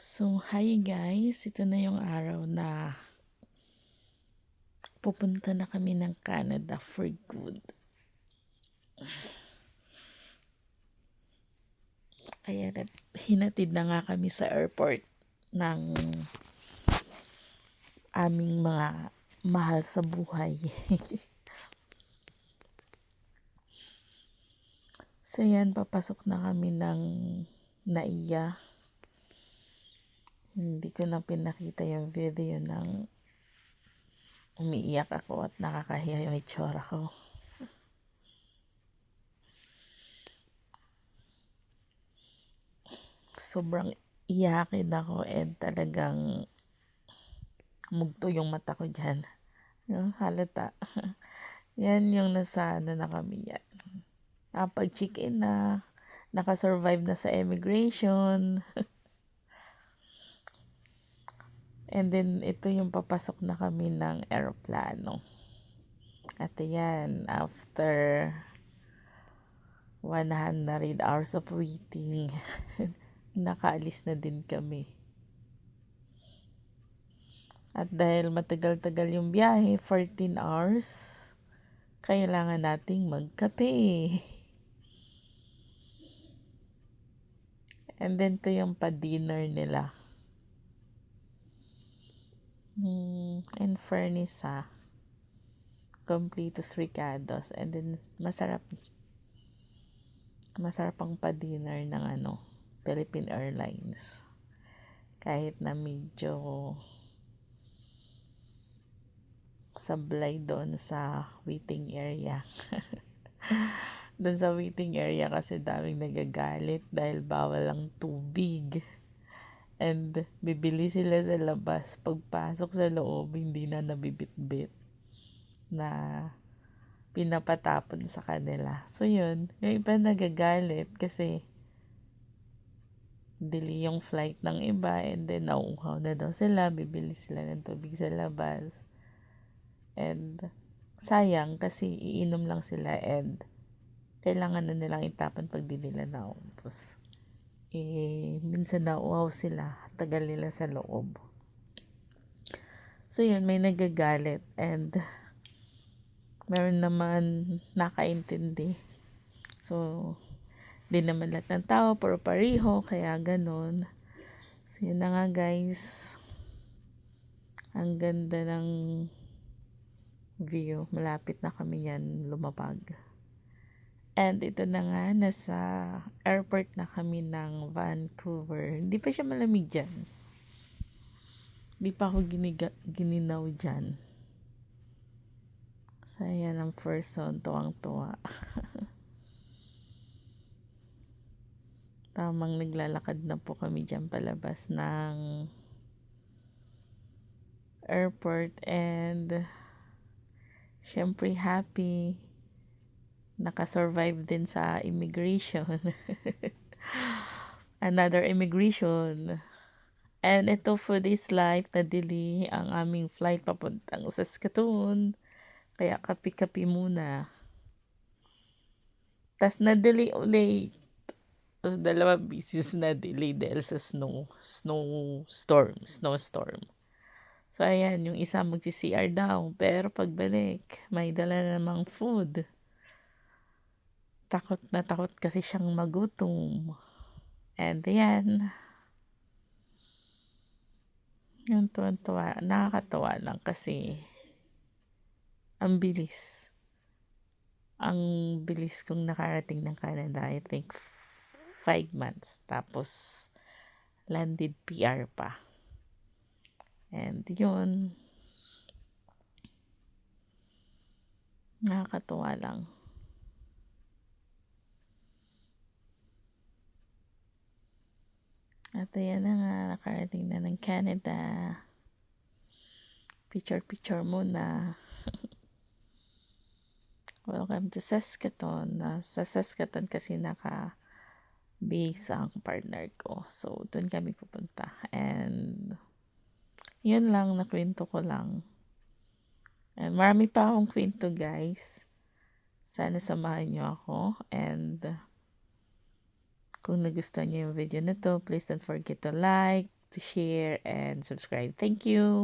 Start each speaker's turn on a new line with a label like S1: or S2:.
S1: So, hi guys! Ito na yung araw na pupunta na kami ng Canada for good. Kaya hinatid na nga kami sa airport ng aming mga mahal sa buhay. So yan, papasok na kami ng NAIA. Hindi ko na pinakita yung video ng umiiyak ako at nakakahiya yung itsura ko. Sobrang iyakin ako and talagang mugto yung mata ko dyan. Yung halata. Yan yung nasa na kami yan. Pag-check-in na, nakasurvive na sa immigration. And then, ito yung papasok na kami ng aeroplano. At yan, after 100 hours of waiting, nakaalis na din kami. At dahil matagal-tagal yung biyahe, 14 hours, kailangan nating magkape. And then, to yung pa-dinner nila. In fairness completos ricados. And then, masarap ang pa-dinner ng Philippine Airlines. Kahit na medyo sablay doon sa waiting area. Doon sa waiting area kasi daming nagagalit dahil bawal ang tubig. And bibili sila sa labas. Pagpasok sa loob, hindi na nabibitbit na pinapatapon sa kanila. So yun, yung iba nagagalit kasi delay yung flight ng iba and then nauuhaw na daw sila, bibili sila ng tubig sa labas. And sayang kasi iinom lang sila and kailangan na nilang itapon pag di nila naubos. Minsan nauuhaw sila, tagal nila sa loob. So yun, may nagagalit and meron naman nakaintindi. So, di naman lahat ng tao pero pariho, kaya ganun. So yun na nga guys, ang ganda ng view. Malapit na kami yan lumapag. And ito na nga, nasa airport na kami ng Vancouver. Hindi pa siya malamig dyan. Hindi pa ako gininaw dyan. So yan ang first zone, tuwang-tuwa. Tamang naglalakad na po kami dyan palabas ng airport and syempre happy. Nakasurvive din sa immigration. Another immigration. And ito for this life, nadili ang aming flight papuntang Saskatoon. Kaya kapi-kapi muna. Tas na-delay ulit. So, 2 bisis na delay dahil sa snowstorm. So, ayan, yung isa magsi-CR daw. Pero pagbalik, may dala namang food. Takot na takot kasi siyang magutom. And ayan. Yung tuwan-tuwa, nakakatawa lang kasi ang bilis. Ang bilis kong nakarating ng Canada. I think 5 months. Tapos, landed PR pa. And yun, nakakatuwa lang. At ayan na nga, nakarating na ng Canada. Picture muna. Welcome to Saskatoon. Sa Saskatoon kasi naka-base ang partner ko. So, doon kami pupunta. And, yun lang, nakwento ko lang. And marami pa akong kwento guys. Sana samahan nyo ako. And kung nagustuhan nyo yung video na to, please don't forget to like, to share and subscribe. Thank you!